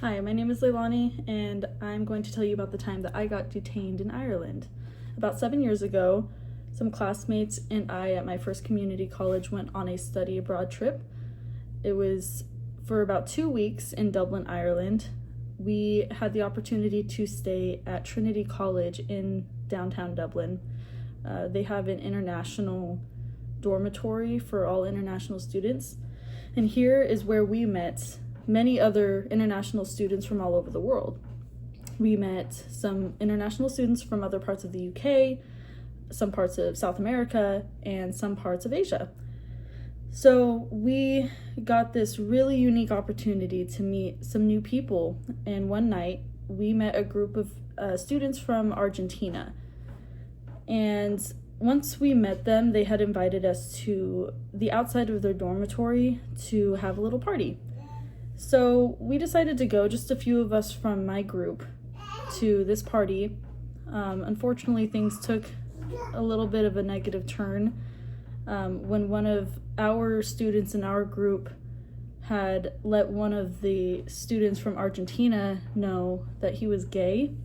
Hi, my name is Leilani, and I'm going to tell you about the time that I got detained in Ireland. About 7 years ago, some classmates and I at my first community college went on a study abroad trip. It was for about 2 weeks in Dublin, Ireland. We had the opportunity to stay at Trinity College in downtown Dublin. They have an international dormitory for all international students, and here is where we met many other international students from all over the world. We met some international students from other parts of the UK, some parts of South America, and some parts of Asia. So we got this really unique opportunity to meet some new people, and one night we met a group of students from Argentina. And once we met them, they had invited us to the outside of their dormitory to have a little party. So we decided to go, just a few of us from my group, to this party. Unfortunately, things took a little bit of a negative turn when one of our students in our group had let one of the students from Argentina know that he was gay,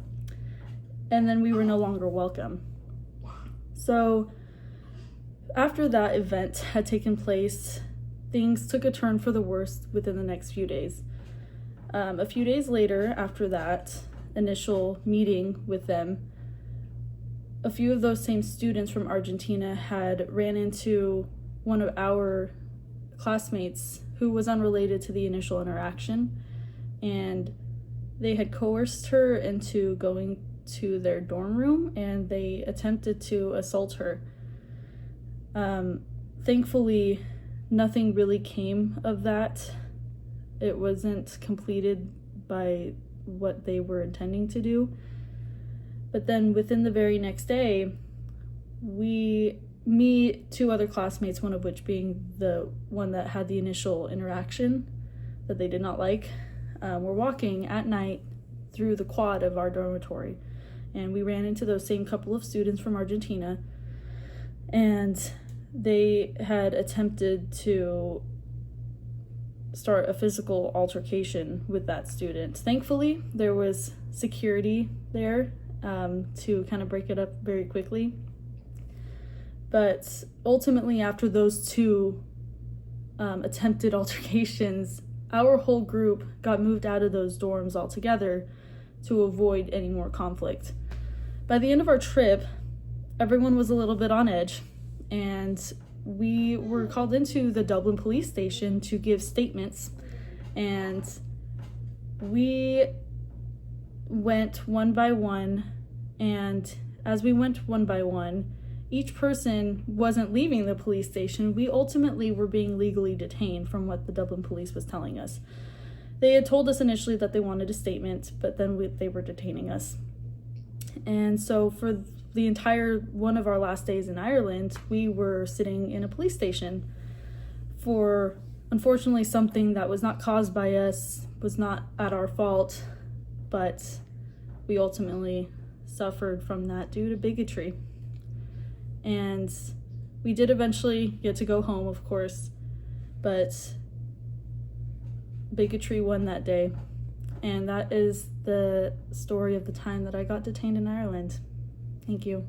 and then we were no longer welcome. So after that event had taken place, things took a turn for the worst within the next few days. A few days later, after that initial meeting with them, a few of those same students from Argentina had ran into one of our classmates who was unrelated to the initial interaction, and they had coerced her into going to their dorm room, and they attempted to assault her. Thankfully, nothing really came of that. It wasn't completed by what they were intending to do. But then within the very next day, me, two other classmates, one of which being the one that had the initial interaction that they did not like, were walking at night through the quad of our dormitory. And we ran into those same couple of students from Argentina, and they had attempted to start a physical altercation with that student. Thankfully, there was security there to kind of break it up very quickly. But ultimately, after those two attempted altercations, our whole group got moved out of those dorms altogether to avoid any more conflict. By the end of our trip, everyone was a little bit on edge, and we were called into the Dublin police station to give statements, and we went one by one, and as we went one by one, each person wasn't leaving the police station. We ultimately were being legally detained from what the Dublin police was telling us. They had told us initially that they wanted a statement, but then they were detaining us. And so for the entire one of our last days in Ireland, we were sitting in a police station for, unfortunately, something that was not caused by us, was not at our fault, but we ultimately suffered from that due to bigotry. And we did eventually get to go home, of course, but bigotry won that day. And that is the story of the time that I got detained in Ireland. Thank you.